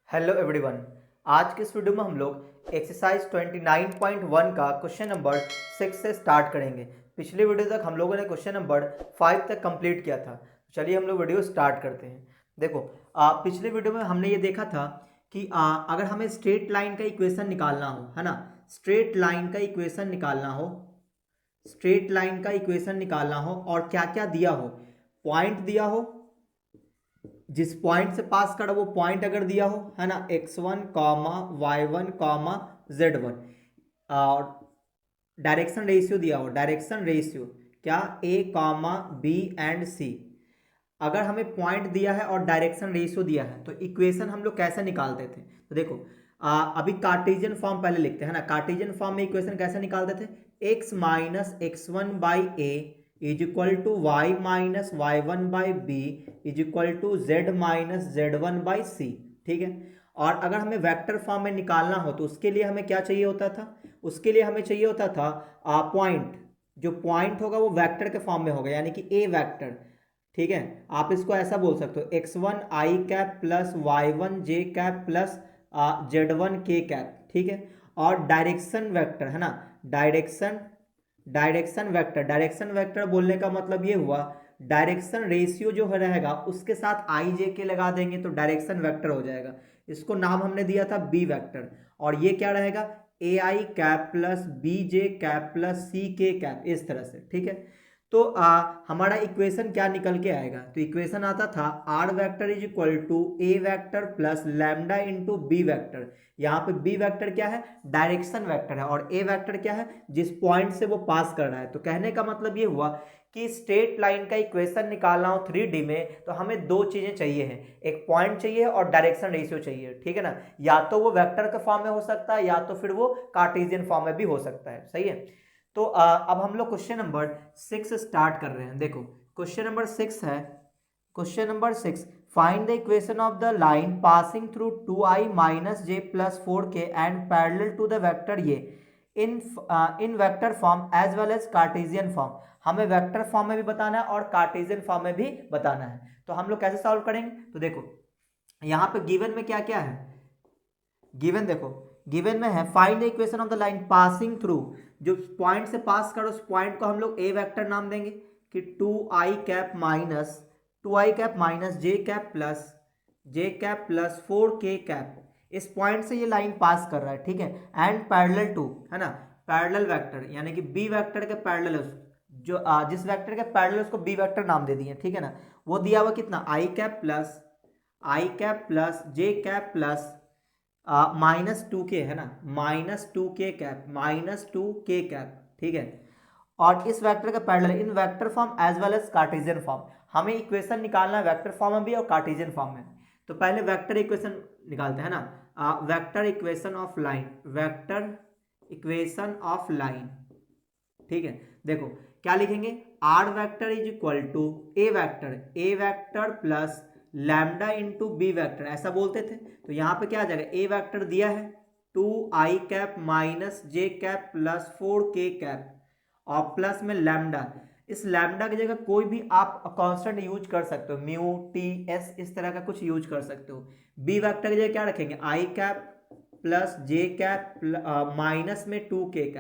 Hello everyone. आज के इस वीडियो में हम लोग एक्सरसाइज 29.1 का क्वेश्चन नंबर 6 से स्टार्ट करेंगे। पिछले वीडियो तक हम लोगों ने क्वेश्चन नंबर 5 तक कंप्लीट किया था। चलिए हम लोग वीडियो स्टार्ट करते हैं। देखो, पिछले वीडियो में हमने ये देखा था कि अगर हमें स्ट्रेट लाइन का इक्वेशन निकालना हो, है ना, स्ट्रेट लाइन का इक्वेशन निकालना हो, स्ट्रेट लाइन का इक्वेशन निकालना हो और क्या क्या दिया हो, पॉइंट दिया हो, जिस पॉइंट से पास करा वो पॉइंट अगर दिया हो, है ना, x1 comma y1 comma z1, और डायरेक्शन रेशियो दिया हो, डायरेक्शन रेशियो क्या a comma b and c, अगर हमें पॉइंट दिया है और डायरेक्शन रेशियो दिया है तो इक्वेशन हम लोग कैसे निकालते थे। तो देखो, अभी कार्टेशियन फॉर्म पहले लिखते हैं ना। कार्टेशियन फॉर्म में इक्वेशन कैसे निकालते थे, x minus X one by A is equal to Y minus Y one by B is equal to Z minus Z one by C. ठीक है। और अगर हमें वेक्टर फॉर्म में निकालना हो तो उसके लिए हमें क्या चाहिए होता था, उसके लिए हमें चाहिए होता था पॉइंट। जो पॉइंट होगा वो वेक्टर के फॉर्म में होगा, यानी कि ए वेक्टर। ठीक है, आप इसको ऐसा बोल सकते हो, एक्स वन आई कैप प्लस वाई वन जे कैप प्लस जेड वन के कैप। ठीक है। और डायरेक्शन वेक्टर, है ना, direction direction vector, direction vector बोलने का मतलब ये हुआ, डायरेक्शन रेशियो जो रहेगा उसके साथ आई जे के लगा देंगे तो डायरेक्शन वेक्टर हो जाएगा। इसको नाम हमने दिया था बी वेक्टर। और ये क्या रहेगा, A I cap plus B J cap plus C K cap, इस तरह से। ठीक है। तो हमारा इक्वेशन क्या निकल के आएगा, तो इक्वेशन आता था R vector is equal to A vector plus lambda into B vector. यहाँ पे बी वेक्टर क्या है, डायरेक्शन वेक्टर है, और ए वेक्टर क्या है, जिस पॉइंट से वो पास कर रहा है। तो कहने का मतलब ये हुआ कि स्ट्रेट लाइन का इक्वेशन निकालना हो 3D में तो हमें दो चीजें चाहिए हैं, एक पॉइंट चाहिए और डायरेक्शन रेशियो चाहिए। ठीक है ना, या तो वो वेक्टर के फॉर्म में हो सकता है या तो फिर वो कार्टेशियन फॉर्म में भी हो सकता है। सही है। तो अब हम लोग क्वेश्चन नंबर 6 स्टार्ट कर रहे हैं। देखो, क्वेश्चन नंबर 6 है, question number 6, find the equation of the line passing through 2i minus J plus 4k and parallel to the vector ये in vector form as well as Cartesian form. हमें vector form में भी बताना है और Cartesian form में भी बताना है। तो हम लोग कैसे सॉल्व करेंगे, तो देखो यहाँ पे गिवन में क्या क्या है, गिवन देखो, गिवन में है find the equation of the line passing through, जो पॉइंट से पास करो उस पॉइंट को हम लोग ए वेक्टर नाम देंगे कि 2i कैप माइनस जे कैप प्लस 4k कैप, इस पॉइंट से ये लाइन पास कर रहा है। ठीक है। एंड पैरेलल टू, है ना, पैरेलल वेक्टर यानी कि बी वेक्टर के पैरेलल, जो जिस वेक्टर के पैरेलल उसको बी वेक्टर नाम दे दिए। ठीक है ना, वो दिया हुआ कितना, आई कैप प्लस जे कैप प्लस -2k, है ना, -2k कैप। ठीक है। और इस वेक्टर का parallel in vector form as well as Cartesian form. हमें इक्वेशन निकालना है वेक्टर फॉर्म में भी और कार्टेशियन फॉर्म में। तो पहले वेक्टर इक्वेशन निकालते हैं ना, vector equation of line, vector equation of line. ठीक है। देखो क्या लिखेंगे, are vector is equal to A vector plus lambda into B vector, ऐसा बोलते थे। तो यहाँ पे क्या आ जाएगा, ए वेक्टर दिया है 2i माइनस जे कैप प्लस 4k कैप और प्लस में लैम्डा। इस लैम्डा की जगह कोई भी आप कांस्टेंट यूज कर सकते हो, म्यू टी एस, इस तरह का कुछ यूज कर सकते हो। बी वेक्टर की जगह क्या रखेंगे, आई कैप प्लस जे कैप माइनस में 2k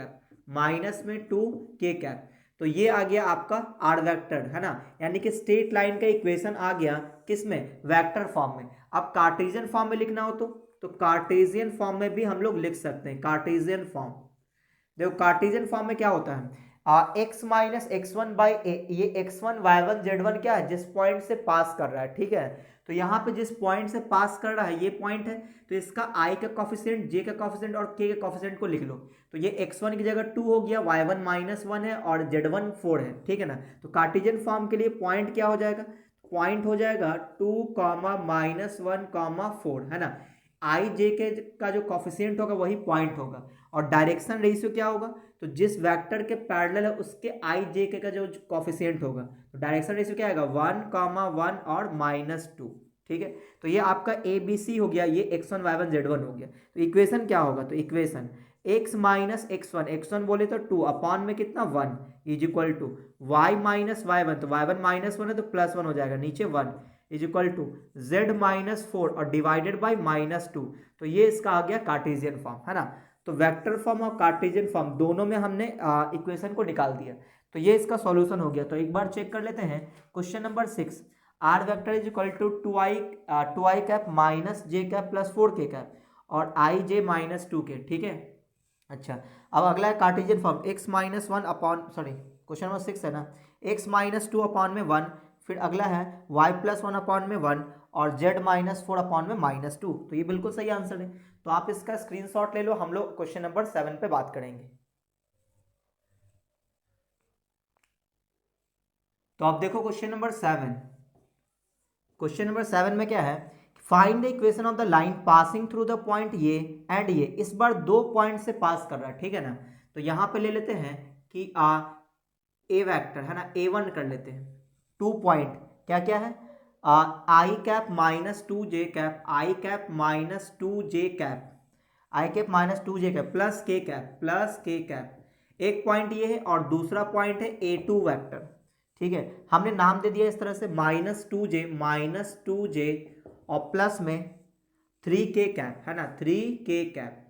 कैप, तो ये आ गया आपका आर वेक्टर, है ना, यानी कि स्ट्रेट लाइन का इक्वेशन आ गया किस में, वेक्टर फॉर्म में। अब कार्टेशियन फॉर्म में लिखना हो तो कार्टेशियन फॉर्म में भी हम लोग लिख सकते हैं, कार्टेशियन फॉर्म। देखो कार्टेशियन फॉर्म में क्या होता है, X minus X one by A, ये X one Y one Z one क्या है, जिस पॉइंट से पास कर रहा है। ठीक है। तो यहाँ पे जिस पॉइंट से पास कर रहा है ये पॉइंट है, तो इसका आई का कॉफिशिएंट, जे का कॉफिशिएंट और के का कॉफिशिएंट को लिख लो। तो ये x1 की जगह 2 हो गया, y1 -1 है और z1 4 है। ठीक है ना। तो कार्टेशियन फॉर्म के लिए पॉइंट क्या हो जाएगा, पॉइंट हो जाएगा 2, -1, 4, है ना। आई जे के का जो कॉफिशिएंट होगा वही पॉइंट होगा। और डायरेक्शन रेशियो क्या होगा, तो जिस वेक्टर के पैरेलल है उसके आई जे के का जो कॉफिशिएंट होगा, तो डायरेक्शन रेशियो क्या आएगा, 1, 1 और -2। ठीक है। तो ये आपका ए बी सी हो गया, ये x1 y1 z1 हो गया। तो इक्वेशन क्या होगा, तो इक्वेशन x माइनस x1 बोले तो 2 अपॉन में कितना 1 is equal to y minus y1, तो y1 -1 है तो +1 हो जाएगा, नीचे 1 इज इक्वल टू z-4 और डिवाइडेड बाई -2, तो ये इसका आ गया कार्टेशियन फॉर्म, है ना। तो वेक्टर फॉर्म और कार्टेशियन फॉर्म दोनों में हमने इक्वेशन को निकाल दिया, तो ये इसका सॉल्यूशन हो गया। तो एक बार चेक कर लेते हैं question number 6, R vector is equal to 2i cap minus J cap plus 4k cap और i j माइनस 2k, ठीक है। अच्छा, अब अगला है Cartesian form, x minus 1 upon, sorry question number 6 है ना, x माइनस 2 अपॉन में 1, फिर अगला है y प्लस 1 अपॉन में 1 और z माइनस 4 अपॉन में -2, तो ये बिल्कुल सही आंसर है। तो आप इसका स्क्रीनशॉट ले लो, हम लोग क्वेश्चन नंबर 7 पे बात करेंगे। तो आप देखो क्वेश्चन नंबर 7, क्वेश्चन नंबर 7 में क्या है, find the equation of the line passing through the point ये एंड ये। इस बार 2 पॉइंट से पास कर रहा है, ठीक है ना। तो यहां पे ले लेते हैं कि ए वेक्टर है ना, A1 कर लेते हैं, 2 पॉइंट क्या क्या है, i cap minus 2j cap, i cap minus 2j cap, i cap minus 2j cap plus k cap, plus k cap. एक पॉइंट ये है और दूसरा पॉइंट है A2 वेक्टर, ठीक है। हमने नाम दे दिया इस तरह से माइनस टू जे और प्लस में 3k कैप, है ना, 3k कैप।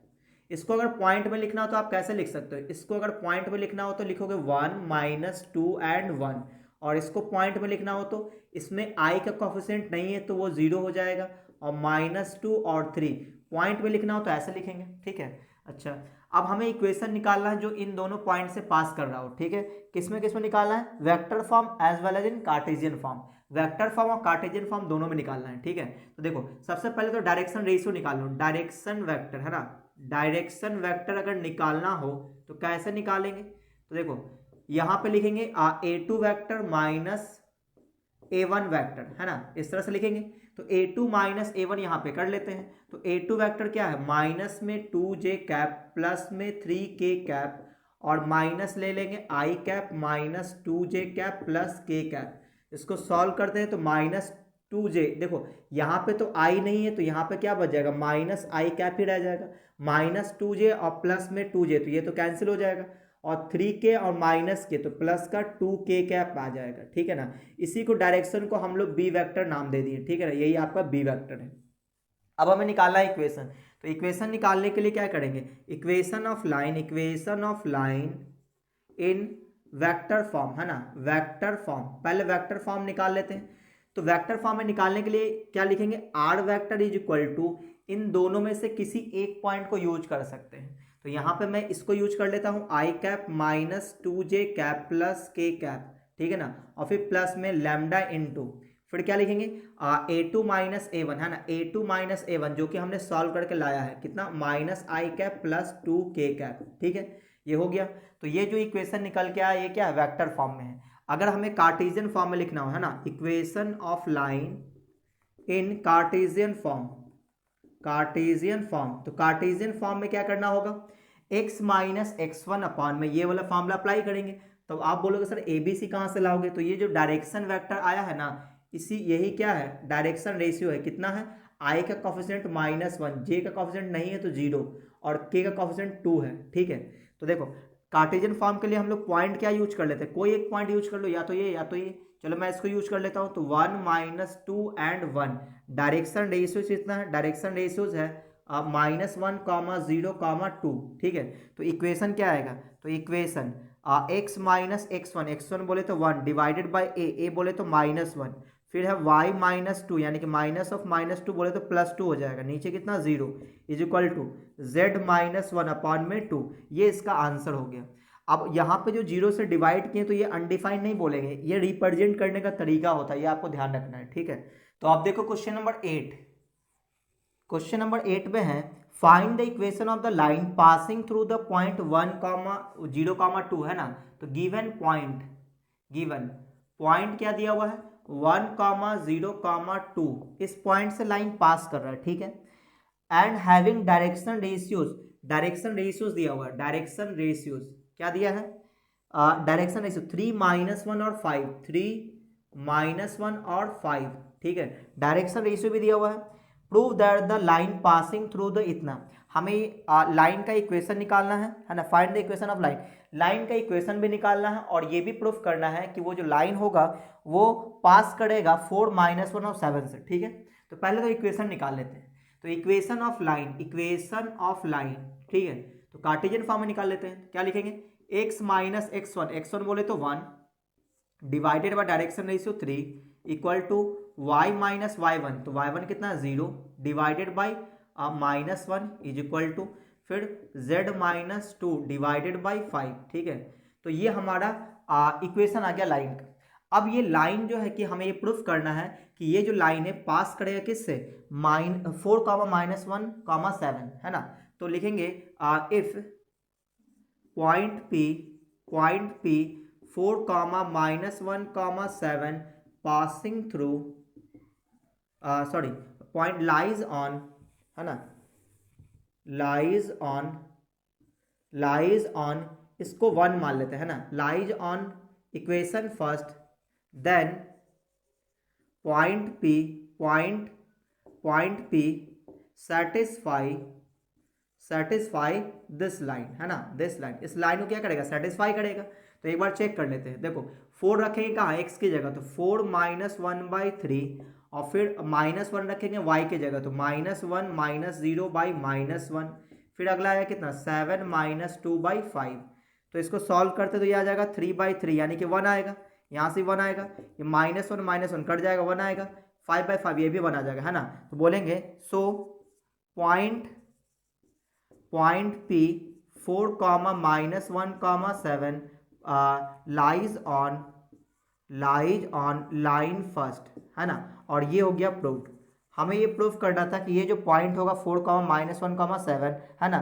इसको अगर पॉइंट में लिखना हो तो आप कैसे लिख सकते हो, इसको अगर पॉइंट में लिखना हो तो लिखोगे 1 -2 एंड 1, और इसको पॉइंट में लिखना हो तो इसमें i का कोफिशिएंट नहीं है तो वो 0 हो जाएगा, और -2 और 3 पॉइंट में लिखना हो तो ऐसे लिखेंगे, ठीक है। अच्छा, अब हमें इक्वेशन निकालना है जो इन दोनों पॉइंट से पास कर रहा हो, ठीक है। किसमें किसमें निकालना है, vector form as well as in Cartesian form, vector form और कार्टेशियन फॉर्म दोनों में निकालना है, ठीक है। तो देखो सबसे पहले तो डायरेक्शन रेशियो निकाल लो, डायरेक्शन वेक्टर, है ना, डायरेक्शन वेक्टर अगर निकालना हो तो कैसे निकालेंगे, तो देखो यहाँ पे लिखेंगे A2 vector minus A1 vector, है ना, इस तरह से लिखेंगे। तो A2 माइनस A1 यहाँ पे कर लेते हैं। तो A2 वेक्टर क्या है, माइनस में 2j कैप प्लस में 3k कैप और माइनस ले लेंगे i cap minus 2j cap plus k cap. इसको सॉल्व करते हैं तो माइनस 2j, देखो यहाँ पे तो i नहीं है तो यहाँ पे क्या बच जाएगा, माइनस i कैप ही रह जाएगा, माइनस 2j और प्लस में 2j, तो ये तो कैंसिल हो जाएगा, और 3k और माइनस के तो प्लस का 2k कैप आ जाएगा, ठीक है ना। इसी को डायरेक्शन को हम लोग बी वेक्टर नाम दे दिए, ठीक है ना, यही आपका बी वेक्टर है। अब हमें निकालना है इक्वेशन, तो इक्वेशन निकालने के लिए क्या करेंगे, equation of line, equation of line in vector form, है ना, वेक्टर फॉर्म, पहले वेक्टर फॉर्म निकाल लेते हैं। तो वेक्टर फॉर्म में निकालने के लिए क्या लिखेंगे, are vector is equal to, इन दोनों में से किसी एक पॉइंट को यूज कर सकते हैं। तो यहाँ पे मैं इसको यूज कर लेता हूँ, i cap minus 2j cap plus k cap, ठीक है ना, और फिर प्लस में लैम्डा इनटू, फिर क्या लिखेंगे A2 माइनस A1, है ना, A2 माइनस A1 जो कि हमने सॉल्व करके लाया है, कितना, माइनस आई कैप प्लस 2k कैप, ठीक है, ये हो गया। तो ये जो इक्वेशन निकल के आया ये क्या है, वेक्टर फॉर्म में है। अगर हमें कार्टेशियन फॉर्म में लिखना हो, है ना, equation of line in Cartesian form, Cartesian form, तो कार्टेशियन फॉर्म में क्या करना होगा, x माइनस x1 अपॉन में ये वाला फॉर्मूला अप्लाई करेंगे। तो आप बोलोगे सर ABC कहाँ से लाओगे, तो ये जो डायरेक्शन वेक्टर आया है ना, यही क्या है, डायरेक्शन रेशियो है, कितना है, i का कोफिशिएंट -1, j का कोफिशिएंट नहीं है तो 0 और k का कोफिशिएंट 2 है, ठीक है। तो देखो कार्टेशियन फॉर्म के लिए हम लोग पॉइंट क्या यूज कर लेते हैं, कोई एक पॉइंट यूज कर लो, या तो ये या तो ये, चलो मैं इसको यूज कर लेता हूँ। तो 1 -2 एंड 1, डायरेक्शन रेशियोज कितना है, डायरेक्शन रेशियोज है -1, 0, 2, ठीक है। तो इक्वेशन क्या आएगा, तो equation x minus x1, x1 बोले तो 1 डिवाइडेड बाई a बोले तो -1, फिर है y माइनस 2 यानी कि माइनस ऑफ -2 बोले तो +2 हो जाएगा, नीचे कितना 0 is equal to z minus 1 upon में 2, ये इसका आंसर हो गया। अब यहाँ पे जो 0 से डिवाइड किए तो ये अनडिफाइंड नहीं बोलेंगे, ये रिप्रेजेंट करने का तरीका होता है, ये आपको ध्यान रखना है, ठीक है। तो आप देखो क्वेश्चन नंबर 8, क्वेश्चन नंबर 8 में है find the equation of the line passing through the point 1,0,2, है ना। तो गिवन पॉइंट, गिवन पॉइंट क्या दिया हुआ है 1,0,2, इस पॉइंट से लाइन पास कर रहा है, ठीक है। And having direction ratios, direction ratios दिया हुआ है, डायरेक्शन रेशियोज क्या दिया है, डायरेक्शन रेशियो 3 -1 और 5, 3 -1 और 5, ठीक है। डायरेक्शन रेशियो भी दिया हुआ है। Prove that the line passing through the, इतना हमें लाइन का इक्वेशन निकालना है ना, find the equation of line. Line का इक्वेशन भी निकालना है और ये भी प्रूफ करना है कि वो जो लाइन होगा वो पास करेगा 4 - 1 और 7 से, ठीक है। तो पहले तो इक्वेशन निकाल लेते हैं। तो इक्वेशन ऑफ लाइन, ठीक है, तो कार्टेशियन फॉर्म में निकाल लेते हैं। क्या लिखेंगे, x - x1 बोले तो 1 divided by direction ratio 3 equal to y - y1, तो y1 कितना 0 divided by -1 is equal to फिर z - 2 डिवाइडेड बाई 5, ठीक है। तो ये हमारा इक्वेशन आ गया लाइन का। अब ये लाइन जो है कि हमें ये प्रूफ करना है कि ये जो लाइन है पास करेगा किससे, 4, -1, 7, है ना। तो लिखेंगे if point P 4, -1, 7 passing through point lies on, है ना, लाइज ऑन इसको 1 मान लेते हैं, है ना, lies on equation first, then point P satisfy this line, है ना, दिस लाइन, इस लाइन को क्या करेगा, सेटिस्फाई करेगा। तो एक बार चेक कर लेते हैं। देखो 4 रखेंगे कहाँ, x की जगह, तो 4 - 1/3 और फिर -1 रखेंगे y की जगह, तो -1 - 0/-1। फिर अगला आया कितना, 7 - 2/5। तो इसको सॉल्व करते तो ये आ जाएगा 3/3 यानी कि 1 आएगा, यहाँ से 1 आएगा, ये -1 कट जाएगा, 1 आएगा, 5/5 ये भी 1 आ जाएगा, है ना। तो बोलेंगे so point P 4, -1, 7 lies on line first, है ना। और ये हो गया प्रूफ। हमें ये प्रूफ करना था कि ये जो पॉइंट होगा 4, -1, 7, है ना,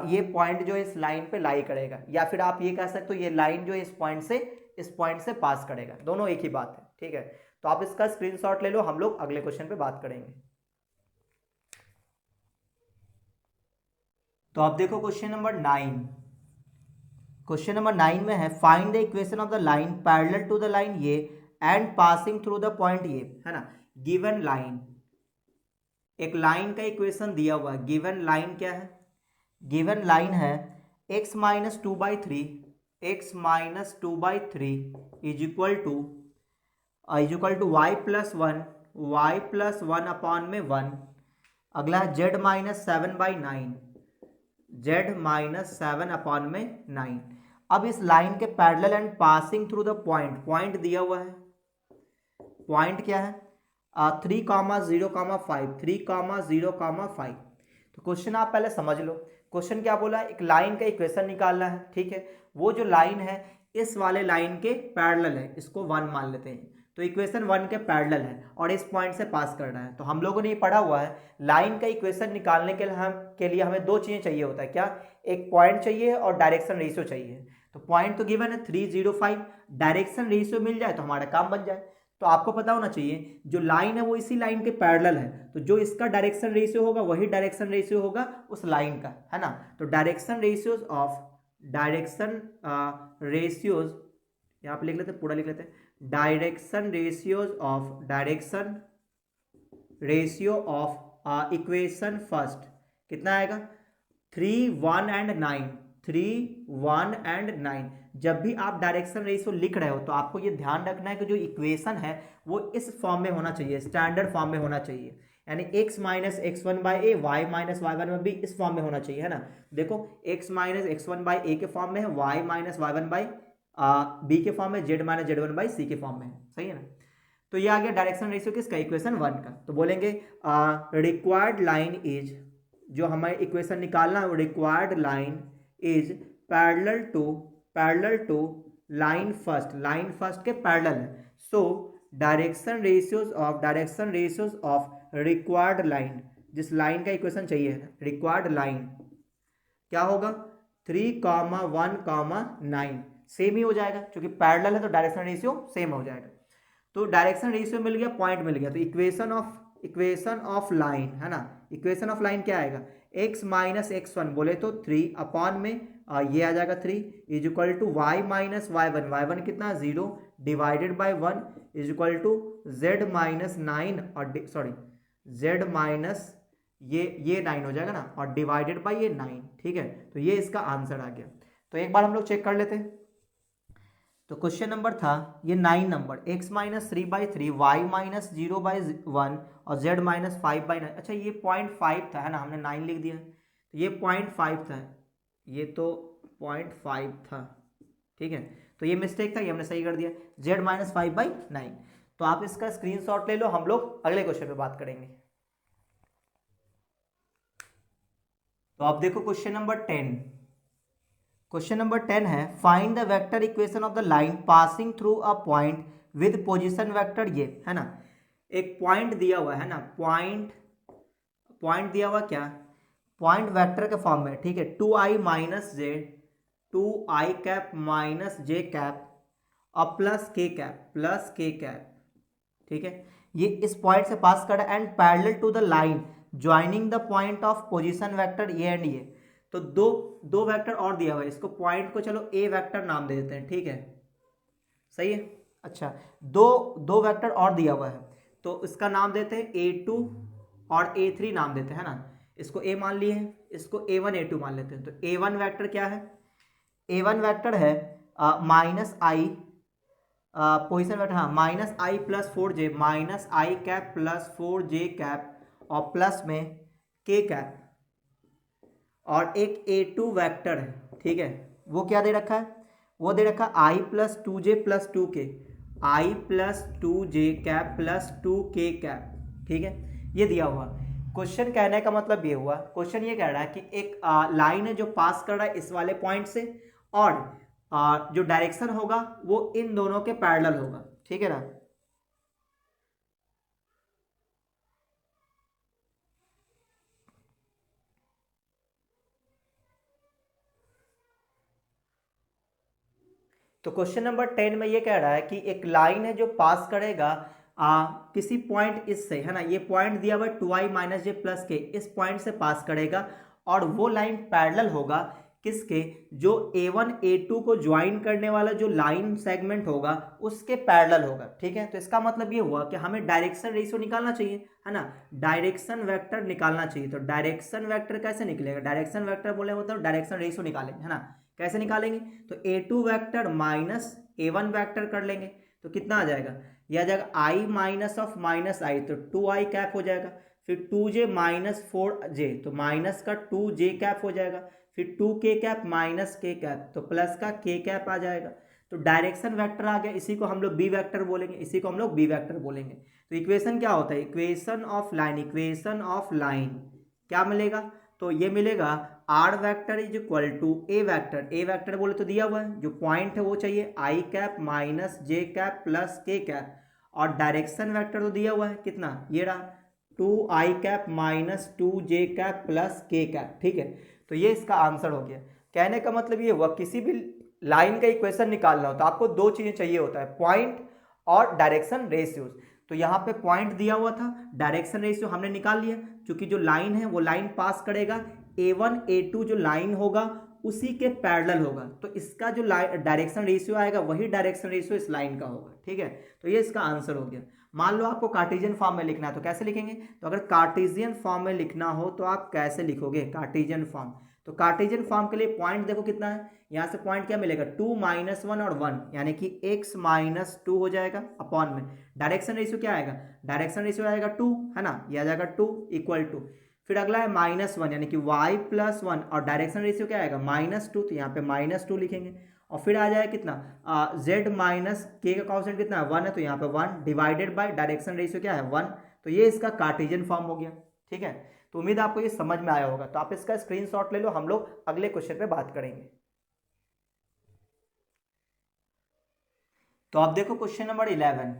ये पॉइंट जो इस लाइन पे लाई करेगा, या फिर आप ये कह सकते हो ये लाइन जो इस पॉइंट से पास करेगा, दोनों एक ही बात है, ठीक है। तो आप इसका स्क्रीनशॉट ले लो, हम लोग अगले क्वेश्चन पे बात करेंगे। तो आप देखो क्वेश्चन नंबर 9। क्वेश्चन नंबर 9 में है find the equation of the line parallel to the line ये and passing through the point ये, है ना। गिवन लाइन, एक लाइन का इक्वेशन दिया हुआ है। गिवन लाइन क्या है, गिवन लाइन है x - 2/3 is equal to y + 1 upon में 1। अगला है z - 7/9, z - 7 अपॉन में 9। अब इस लाइन के parallel and passing through the point दिया हुआ है। पॉइंट क्या है, 3, 0, 5, 3, 0, 5। तो क्वेश्चन आप पहले समझ लो। क्वेश्चन क्या बोला है, एक लाइन का इक्वेशन निकालना है, ठीक है। वो जो लाइन है इस वाले लाइन के पैरेलल है, इसको 1 मान लेते हैं। तो इक्वेशन 1 के पैरेलल है और इस पॉइंट से पास करना है। तो हम लोगों ने ये पढ़ा हुआ है, लाइन का इक्वेशन निकालने के लिए हमें 2 चीज़ें चाहिए होता है। क्या, एक पॉइंट चाहिए और डायरेक्शन रेशियो चाहिए। तो पॉइंट तो गिवन है 3, 0, 5, डायरेक्शन रेशियो मिल जाए तो हमारा काम बन जाए। तो आपको पता होना चाहिए जो लाइन है वो इसी लाइन के पैरेलल है, तो जो इसका डायरेक्शन रेशियो होगा वही डायरेक्शन रेशियो होगा उस लाइन का, है ना। तो डायरेक्शन रेशियोज यहाँ पे लिख लेते हैं, पूरा लिख लेते हैं, direction ratio of equation first कितना आएगा, 3, 1 एंड 9, 3, 1 एंड 9। जब भी आप डायरेक्शन रेशियो लिख रहे हो तो आपको ये ध्यान रखना है कि जो इक्वेशन है वो इस फॉर्म में होना चाहिए, स्टैंडर्ड फॉर्म में होना चाहिए, यानी x - x1/a, y - y1 में भी इस फॉर्म में होना चाहिए, है ना। देखो x - x1/a के फॉर्म में है, y - y1/b के फॉर्म में, z - z1/c के फॉर्म में है, सही है ना। तो ये आ गया डायरेक्शन रेशियो किसका, इक्वेशन 1 का। तो बोलेंगे रिक्वायर्ड लाइन इज, जो हमें इक्वेशन निकालना है, required line is parallel to line first के पैरेलल है। So direction ratios of required line, जिस लाइन का इक्वेशन चाहिए रिक्वायर्ड लाइन क्या होगा, 3, 1, 9 सेम ही हो जाएगा, क्योंकि पैरेलल है तो डायरेक्शन रेशियो सेम हो जाएगा। तो डायरेक्शन रेशियो मिल गया, पॉइंट मिल गया, तो इक्वेशन ऑफ लाइन, है ना। इक्वेशन ऑफ लाइन क्या आएगा, x - x1 बोले तो 3 अपॉन में ये आ जाएगा 3 is equal to y - y1 कितना 0 divided by 1 is equal to z - 9 और z माइनस ये 9 हो जाएगा ना, और डिवाइडेड बाई ये 9, ठीक है। तो ये इसका आंसर आ गया। तो एक बार हम लोग चेक कर लेते हैं। तो क्वेश्चन नंबर था ये 9 number, x minus 3/3, y minus 0/1 और z माइनस 5/9। अच्छा ये 0.5 था, है ना, हमने 9 लिख दिया। तो ये 0.5 था, ये तो 0.5 था, ठीक है। तो ये मिस्टेक था, ये हमने सही कर दिया, z माइनस 5/9। तो आप इसका स्क्रीनशॉट ले लो, हम लोग अगले क्वेश्चन पे बात करेंगे। तो आप देखो क्वेश्चन नंबर 10। क्वेश्चन नंबर 10 है, find the vector equation of the line passing through a point with position vector, ये है ना, एक पॉइंट दिया हुआ है ना, पॉइंट दिया हुआ, क्या पॉइंट वेक्टर के फॉर्म में, ठीक है। 2i minus J, 2i cap minus जे कैप और प्लस के कैप, ठीक है। ये इस पॉइंट से पास कर and parallel to the line joining the point of position vector ये एंड ये। तो दो दो वेक्टर और दिया हुआ है, इसको पॉइंट को चलो ए वेक्टर नाम दे देते हैं, ठीक है, सही है। अच्छा, दो वेक्टर और दिया हुआ है, तो इसका नाम देते हैं A2 और A3 नाम देते हैं, है ना। इसको A मान लिए हैं, इसको A1 A2 मान लेते हैं। तो A1 वेक्टर क्या है, A1 वेक्टर है माइनस आई, पोजिशन वेक्टर, हाँ, माइनस आई प्लस 4j, माइनस आई कैप प्लस 4j कैप और प्लस में के कैप। और एक A2 वेक्टर है, ठीक है, वो क्या दे रखा है, वो दे रखा है i plus 2j plus 2k, i plus 2j cap plus 2k cap, ठीक है, ये दिया हुआ। क्वेश्चन कहने का मतलब ये हुआ, क्वेश्चन ये कह रहा है कि एक लाइन है जो पास कर रहा है इस वाले पॉइंट से, और जो डायरेक्शन होगा वो इन दोनों के पैरेलल होगा, ठीक है ना। तो क्वेश्चन नंबर 10 में ये कह रहा है कि एक लाइन है जो पास करेगा किसी पॉइंट इससे, है ना, ये पॉइंट दिया हुआ 2i माइनस जे प्लस के, इस पॉइंट से पास करेगा और वो लाइन पैरेलल होगा किसके, जो A1 A2 को ज्वाइन करने वाला जो लाइन सेगमेंट होगा उसके पैरेलल होगा, ठीक है। तो इसका मतलब ये हुआ कि हमें डायरेक्शन रेशियो निकालना चाहिए, है ना, डायरेक्शन वेक्टर निकालना चाहिए। तो डायरेक्शन वेक्टर कैसे निकलेगा, डायरेक्शन वेक्टर बोले मतलब डायरेक्शन रेशियो निकालेंगे, है ना। कैसे निकालेंगे, तो A2 vector minus A1 vector कर लेंगे, तो कितना आ जाएगा, यह आ जाएगा i माइनस ऑफ माइनस आई, तो 2i कैप हो जाएगा, फिर 2j माइनस 4j, तो माइनस का 2j कैप हो जाएगा, फिर 2k cap minus k cap, तो प्लस का k कैप आ जाएगा। तो डायरेक्शन वेक्टर आ गया, इसी को हम लोग बी वेक्टर बोलेंगे, इसी को हम लोग बी वेक्टर बोलेंगे। तो इक्वेशन क्या होता है, equation of line, equation of line क्या मिलेगा, तो ये मिलेगा R vector is equal to A vector, A vector बोले तो दिया हुआ है, जो पॉइंट है वो चाहिए आई कैप माइनस जे कैप प्लस के कैप, और डायरेक्शन वेक्टर तो दिया हुआ है कितना, ये रहा 2i cap minus 2j cap plus के कैप, ठीक है। तो ये इसका आंसर हो गया। कहने का मतलब ये हुआ किसी भी लाइन का इक्वेशन निकालना हो तो आपको दो चीजें चाहिए होता है, पॉइंट और डायरेक्शन रेशियोज। तो यहाँ पे पॉइंट दिया हुआ था, डायरेक्शन रेशियो हमने निकाल लिया, क्योंकि जो लाइन है वो लाइन पास करेगा A1 A2 जो लाइन होगा उसी के पैरेलल होगा, तो इसका जो डायरेक्शन रेशियो आएगा वही डायरेक्शन रेशियो इस लाइन का होगा, ठीक है। तो ये इसका आंसर हो गया। मान लो आपको कार्टेशियन फॉर्म में लिखना है तो कैसे लिखेंगे, तो अगर कार्टेशियन फॉर्म में लिखना हो तो आप कैसे लिखोगे कार्टेशियन फॉर्म, तो कार्टेशियन फॉर्म के लिए पॉइंट देखो कितना है, यहाँ से पॉइंट क्या मिलेगा 2 माइनस 1 और 1, यानी कि x माइनस 2 हो जाएगा अपॉन में डायरेक्शन रेशियो क्या आएगा, डायरेक्शन रेशियो आएगा 2, है ना, ये आ जाएगा 2 इक्वल टू, फिर अगला है माइनस 1 यानी कि y प्लस 1 और डायरेक्शन रेशियो क्या आएगा माइनस 2, तो यहाँ पे माइनस 2 लिखेंगे, और फिर आ जाएगा कितना z माइनस के का कॉन्स्टेंट कितना है 1 है, तो यहाँ पे 1 डिवाइडेड बाय डायरेक्शन रेशियो क्या है 1, तो ये इसका कार्टेशियन फॉर्म हो गया, ठीक है। तो उम्मीद आपको ये समझ में आया होगा। तो आप इसका स्क्रीनशॉट ले लो, हम लोग अगले क्वेश्चन पे बात करेंगे। तो आप देखो क्वेश्चन नंबर 11।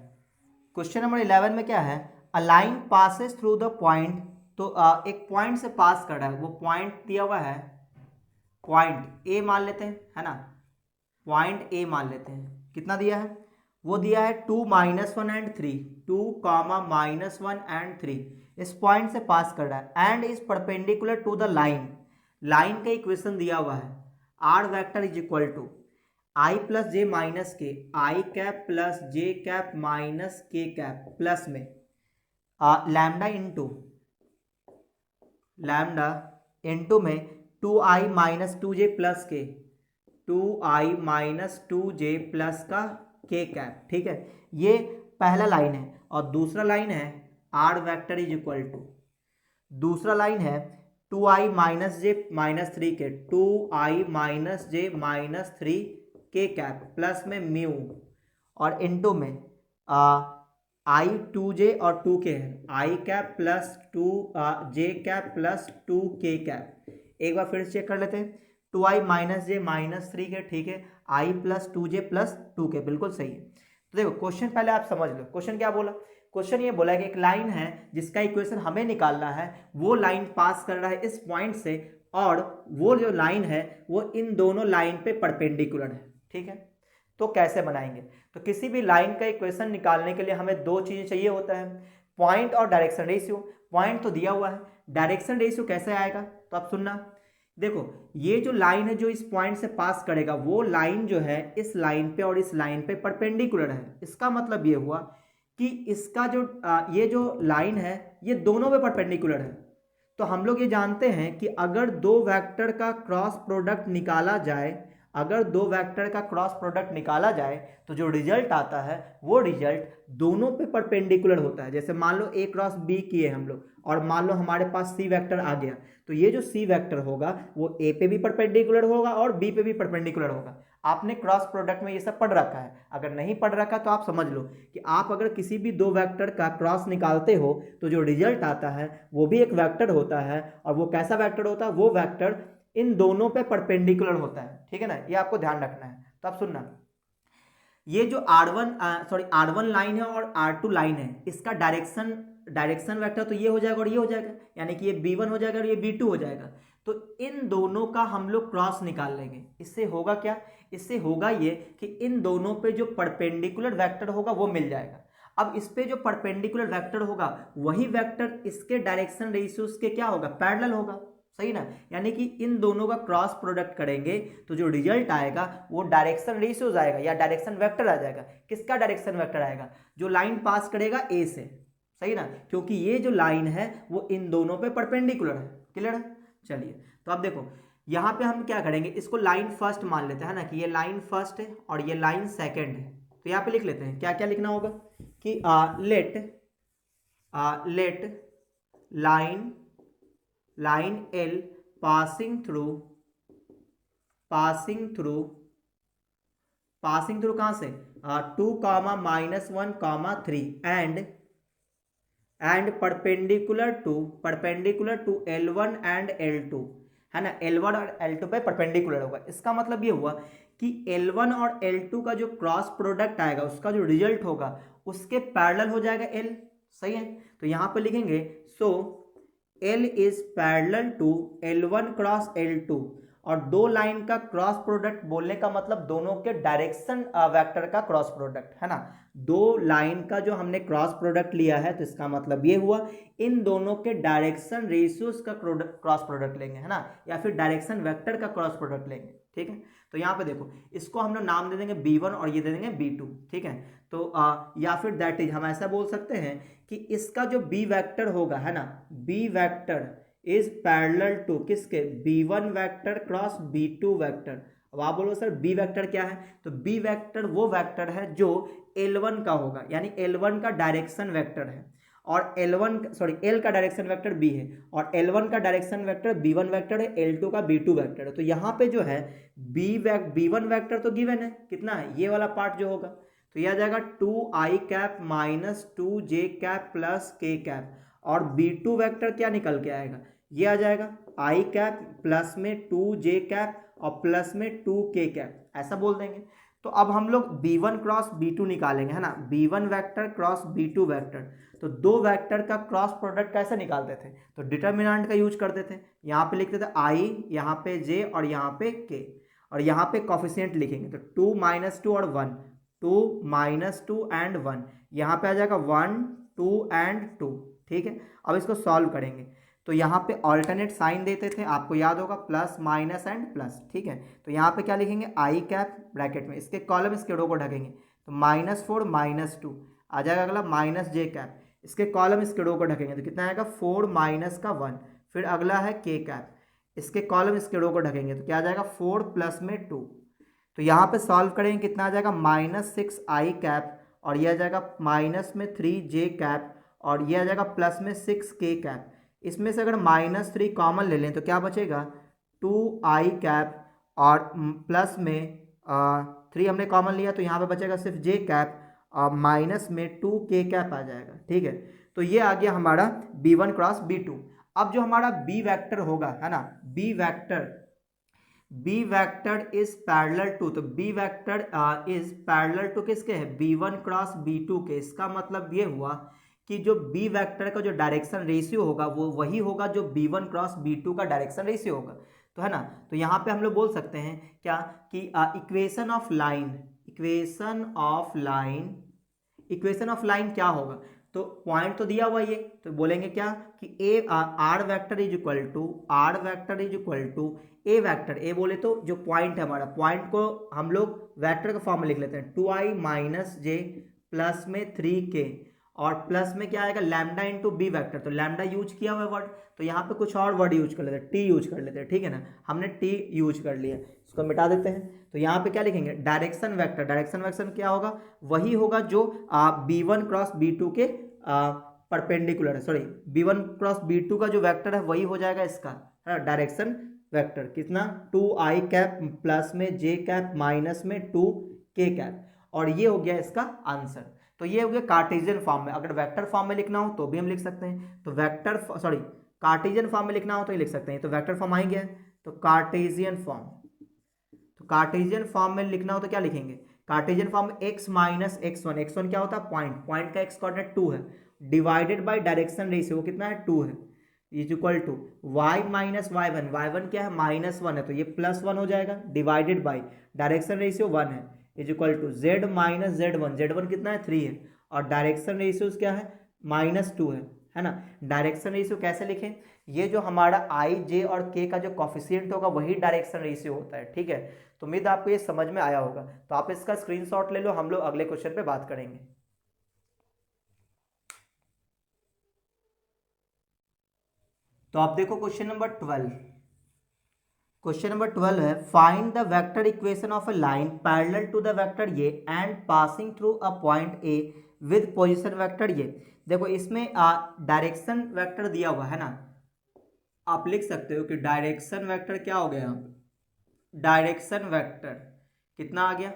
क्वेश्चन नंबर 11 में क्या है, a line passes through the point, तो एक पॉइंट से पास कर रहा है, वो पॉइंट दिया हुआ है, पॉइंट ए मान लेते हैं, है ना, पॉइंट ए मान लेते हैं, कितना दिया है, वो दिया है 2 minus 1 and 3, 2 comma minus 1 and 3, इस पॉइंट से पास कर रहा है and is perpendicular to the line, line का इक्वेशन दिया हुआ है R vector is equal to I plus J minus K, I cap plus J cap minus K cap plus में लैम्डा इंटू लैम्डा इंटू में 2i minus 2j plus के 2i minus 2j plus का k cap. ठीक है, ये पहला line है। और दूसरा लाइन है r vector is equal to, दूसरा लाइन है 2i माइनस जे माइनस 3 के 2i माइनस जे माइनस 3 के कैप प्लस में म्यू और इंटू में आई 2j और 2k है, i cap plus 2j cap plus 2k cap. एक बार फिर से चेक कर लेते हैं, 2i माइनस जे माइनस 3 के, ठीक है, i plus 2j plus 2k, बिल्कुल सही है। तो देखो क्वेश्चन पहले आप समझ लो, क्वेश्चन क्या बोला। क्वेश्चन ये बोला कि एक लाइन है जिसका इक्वेशन हमें निकालना है, वो लाइन पास कर रहा है इस पॉइंट से और वो जो लाइन है वो इन दोनों लाइन पे परपेंडिकुलर है। ठीक है, तो कैसे बनाएंगे। तो किसी भी लाइन का इक्वेशन निकालने के लिए हमें दो चीजें चाहिए होता है, पॉइंट और डायरेक्शन रेशियो। पॉइंट तो दिया हुआ है, डायरेक्शन रेशियो कैसे आएगा तो आप सुनना। देखो ये जो लाइन है जो इस पॉइंट से पास करेगा, वो लाइन जो है इस लाइन पे और इस लाइन पे परपेंडिकुलर है। इसका मतलब ये हुआ कि इसका जो ये जो लाइन है ये दोनों पे परपेंडिकुलर है। तो हम लोग ये जानते हैं कि अगर दो वेक्टर का क्रॉस प्रोडक्ट निकाला जाए, अगर दो वेक्टर का क्रॉस प्रोडक्ट निकाला जाए तो जो रिजल्ट आता है वो रिजल्ट दोनों पे परपेंडिकुलर होता है। जैसे मान लो a क्रॉस b किए हम लोग और मान लो हमारे पास c वेक्टर आ गया, तो ये जो c वेक्टर होगा वो a पे भी परपेंडिकुलर होगा और b पे भी परपेंडिकुलर होगा। आपने क्रॉस प्रोडक्ट में ये सब पढ़ रखा है, अगर नहीं पढ़ रखा तो आप समझ लो कि आप अगर किसी भी दो वेक्टर का क्रॉस निकालते हो तो जो रिजल्ट आता है वो भी एक वेक्टर होता है। और वो कैसा वेक्टर होता है, वो वेक्टर इन दोनों पे परपेंडिकुलर होता है। ठीक है ना, ये आपको ध्यान रखना है। तो आप सुनना, ये जो R1 लाइन है और R2 लाइन है, इसका डायरेक्शन वेक्टर तो ये हो जाएगा और ये हो जाएगा, यानी कि ये B1 हो जाएगा और ये B2 हो जाएगा। तो इन दोनों का हम लोग क्रॉस निकाल लेंगे। इससे होगा क्या, इससे होगा ये कि इन दोनों पे जो परपेंडिकुलर वेक्टर होगा वो मिल जाएगा। अब इस पे जो परपेंडिकुलर वेक्टर होगा वही वेक्टर इसके डायरेक्शन रेशियोज के क्या होगा, पैरेलल होगा। सही ना, यानी कि इन दोनों का क्रॉस प्रोडक्ट करेंगे तो जो रिजल्ट आएगा वो डायरेक्शन रेशियोज आएगा या डायरेक्शन वेक्टर आ जाएगा। किसका डायरेक्शन वेक्टर आएगा, जो लाइन पास करेगा ए से। सही ना, क्योंकि ये जो लाइन है वो इन दोनों पे परपेंडिकुलर है। क्लियर है, चलिए तो अब देखो यहाँ पे हम क्या करेंगे, इसको लाइन फर्स्ट मान लेते हैं ना, कि ये लाइन फर्स्ट है और ये लाइन सेकेंड है। तो यहाँ पे लिख लेते हैं, क्या क्या लिखना होगा कि let line L passing through कहां से 2, -1, -3 and perpendicular to L1 and L2, है ना। L1 और L2 पे परपेंडिकुलर होगा। इसका मतलब ये हुआ कि L1 और L2 का जो क्रॉस प्रोडक्ट आएगा, उसका जो रिजल्ट होगा उसके पैरेलल हो जाएगा L। सही है, तो यहां पे लिखेंगे so L is parallel to L1 cross L2। और दो लाइन का क्रॉस प्रोडक्ट बोलने का मतलब दोनों के डायरेक्शन वेक्टर का क्रॉस प्रोडक्ट, है ना। दो लाइन का जो हमने क्रॉस प्रोडक्ट लिया है तो इसका मतलब ये हुआ इन दोनों के डायरेक्शन रेशियोज का क्रॉस प्रोडक्ट लेंगे, है ना, या फिर डायरेक्शन वेक्टर का क्रॉस प्रोडक्ट लेंगे। ठीक है, तो यहाँ पे देखो इसको हम लोग नाम दे देंगे B1 और ये दे देंगे B2। ठीक है, तो या फिर दैट इज हम ऐसा बोल सकते हैं कि इसका जो B वेक्टर होगा, है ना, B vector is parallel to किसके, B1 vector cross B2 vector. अब आप बोलो सर B वेक्टर क्या है, तो B वेक्टर वो वेक्टर है जो L1 का होगा, यानी L1 का डायरेक्शन वेक्टर है और L का डायरेक्शन वेक्टर B है और L1 का डायरेक्शन वेक्टर B1 वेक्टर है, L2 का B2 वेक्टर है। तो यहाँ पे जो है B1 वेक्टर तो गिवन है, कितना है ये वाला पार्ट जो होगा, तो यह आ जाएगा 2i cap minus 2j cap plus k cap. और B2 वेक्टर क्या निकल के आएगा, ये आ जाएगा i कैप प्लस में 2j कैप और प्लस में 2k कैप, ऐसा बोल देंगे। तो अब हम लोग B1 क्रॉस B2 निकालेंगे, है ना, B1 vector cross B2 vector. तो दो वेक्टर का क्रॉस प्रोडक्ट कैसे निकालते थे, तो डिटर्मिनेंट का यूज करते थे। यहाँ पे लिखते थे i, यहाँ पे j और यहाँ पे k, और यहाँ पे कॉफिशिएंट लिखेंगे तो 2 -2 और 1, 2 -2 एंड 1, यहाँ पे आ जाएगा 1 2 एंड 2। ठीक है, अब इसको सॉल्व करेंगे तो यहाँ पे ऑल्टरनेट साइन देते थे, आपको याद होगा, प्लस माइनस एंड प्लस। ठीक है, तो यहाँ पे क्या लिखेंगे, आई कैप ब्रैकेट में इसके कॉलम इसके रो को ढकेंगे तो -4 -2 आ जाएगा। अगला माइनस j कैप, इसके कॉलम इसके रो को ढकेंगे तो कितना आएगा 4 - 1, फिर अगला है के कैप, इसके कॉलम इसके रो को ढकेंगे तो क्या आ जाएगा 4 प्लस में 2। तो यहाँ पे सॉल्व करेंगे कितना आ जाएगा -6i कैप, और ये आ जाएगा -3j कैप, और ये आ जाएगा प्लस में 6k कैप। इसमें से अगर -3 कॉमन ले लें तो क्या बचेगा 2i कैप, और प्लस में 3 हमने कॉमन लिया तो यहाँ पे बचेगा सिर्फ j कैप, और माइनस में 2k कैप आ जाएगा। ठीक है, तो ये आ गया हमारा b1 क्रॉस b2। अब जो हमारा b वेक्टर होगा है ना, b vector is parallel to, तो b vector is parallel to किसके है b1 क्रॉस b2 के। इसका मतलब ये हुआ कि जो b वेक्टर का जो डायरेक्शन रेशियो होगा वो वही होगा जो b1 क्रॉस b2 का डायरेक्शन रेशियो होगा, तो है ना। तो यहाँ पे हम लोग बोल सकते हैं क्या कि इक्वेशन ऑफ लाइन क्या होगा, तो पॉइंट तो दिया हुआ ये, तो बोलेंगे क्या कि r vector is equal to A vector, a बोले तो जो पॉइंट है हमारा, पॉइंट को हम लोग वेक्टर का फॉर्म में लिख लेते हैं 2i माइनस जे प्लस में 3k, और प्लस में क्या आएगा लैम्डा इंटू बी वेक्टर, तो लैम्डा यूज किया हुआ वर्ड, तो यहाँ पे कुछ और वर्ड यूज कर लेते हैं, टी यूज कर लेते हैं। ठीक है ना, हमने टी यूज कर लिया, इसको मिटा देते हैं। तो यहाँ पे क्या लिखेंगे डायरेक्शन वेक्टर क्या होगा, वही होगा जो b1 क्रॉस b2 के परपेंडिकुलर है, सॉरी b1 क्रॉस b2 का जो वेक्टर है वही हो जाएगा इसका है डायरेक्शन वेक्टर, कितना 2i कैप प्लस में j कैप माइनस में 2k कैप, और ये हो गया इसका आंसर। तो ये हो गया कार्टेशियन फॉर्म में। अगर वेक्टर फॉर्म में लिखना हो तो भी हम लिख सकते हैं, तो कार्टेशियन फॉर्म में लिखना हो तो ये लिख सकते हैं। तो वेक्टर फॉर्म आएंगे, तो कार्टेशियन फॉर्म में लिखना हो तो क्या लिखेंगे, कार्टेशियन फॉर्म में x माइनस x1 क्या होता है पॉइंट का x कोऑर्डिनेट 2 है, डिवाइडेड बाय डायरेक्शन रेशियो कितना है 2 है, is equal to y minus y1 क्या है -1 है तो ये +1 हो जाएगा, डिवाइडेड बाय डायरेक्शन रेशियो 1 है, is equal to z minus z1 कितना है 3 है, और डायरेक्शन रेशियोज क्या है -2 है ना। डायरेक्शन रेशियो कैसे लिखें, ये जो हमारा i j और k का जो कॉफिशिएंट होगा वही डायरेक्शन रेशियो होता है। ठीक है, तो उम्मीद आपको ये समझ में आया होगा, तो आप इसका स्क्रीनशॉट ले लो, हम लोग अगले क्वेश्चन पे बात करेंगे। तो आप देखो क्वेश्चन नंबर 12 है find the vector equation of a line parallel to the vector A and passing through a point A with position vector A. देखो इसमें डायरेक्शन वेक्टर दिया हुआ है ना, आप लिख सकते हो कि डायरेक्शन वेक्टर क्या हो गया, डायरेक्शन वेक्टर कितना आ गया,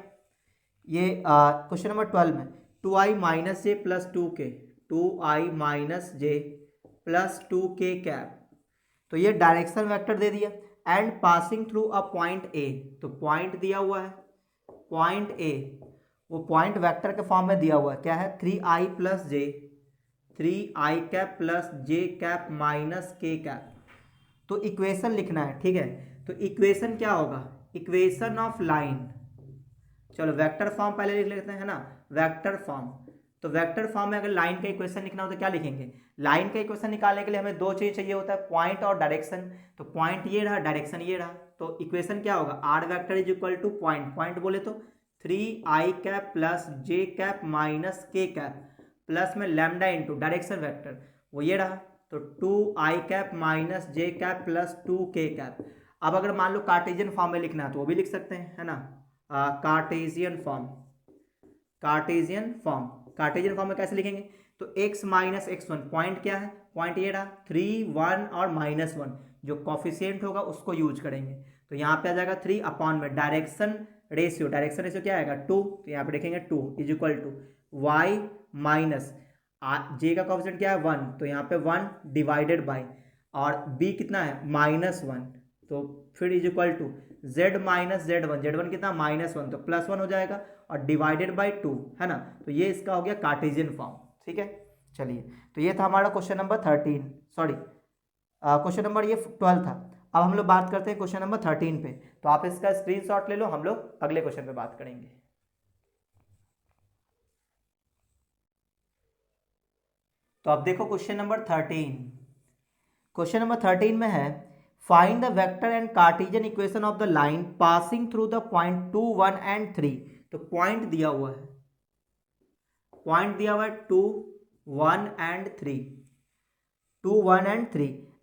ये क्वेश्चन नंबर 12 में 2i minus J plus 2i minus J plus 2k cap, तो ये डायरेक्शन वेक्टर दे दिया, and passing through a point ए, तो पॉइंट दिया हुआ है पॉइंट ए, वो पॉइंट वेक्टर के फॉर्म में दिया हुआ है क्या है 3i प्लस जे 3i कैप प्लस जे कैप माइनस k कैप। तो इक्वेशन लिखना है, ठीक है, तो इक्वेशन क्या होगा, इक्वेशन ऑफ लाइन, चलो वेक्टर फॉर्म पहले लिख लेते हैं ना, वेक्टर फॉर्म, तो वेक्टर फॉर्म में अगर लाइन का इक्वेशन लिखना हो तो क्या लिखेंगे, लाइन का इक्वेशन निकालने के लिए हमें दो चीज चाहिए होता है, पॉइंट और डायरेक्शन, तो पॉइंट ये रहा डायरेक्शन ये रहा, तो इक्वेशन क्या होगा r vector is equal to point बोले तो 3i कैप प्लस जे cap minus k cap plus में लैम्डा इंटू डायरेक्शन वेक्टर वो ये रहा, तो 2i कैप माइनस जे कैप प्लस 2k कैप। अब अगर मान लो कार्टेशियन फॉर्म में लिखना है तो वो भी लिख सकते हैं, है ना, कार्टेशियन फॉर्म में कैसे लिखेंगे, तो x माइनस x1 पॉइंट क्या है, पॉइंट ये रहा 3 1 और -1, जो कॉफिशिएंट होगा उसको यूज करेंगे, तो यहाँ पे आ जाएगा 3 अपॉन में डायरेक्शन रेशियो क्या आएगा 2, तो यहाँ पे देखेंगे 2 is equal to y minus j का कॉफिशिएंट क्या है 1, तो यहाँ पे 1 डिवाइडेड बाय, और b कितना है -1, तो फिर is equal to z minus z1 कितना -1, तो +1 हो जाएगा, और डिवाइडेड बाय 2, है ना, तो ये इसका हो गया कार्टेशियन फॉर्म। ठीक है, चलिए, तो ये था हमारा question number 13, sorry question number ये 12 था। अब हम लोग बात करते हैं क्वेश्चन नंबर 13 पे, तो आप इसका स्क्रीनशॉट ले लो, हम लोग अगले क्वेश्चन पे बात करेंगे। तो आप देखो क्वेश्चन नंबर 13 में है find the vector and Cartesian equation of the line passing through the point 2 1 and 3, तो पॉइंट दिया हुआ है 2 1 and 3,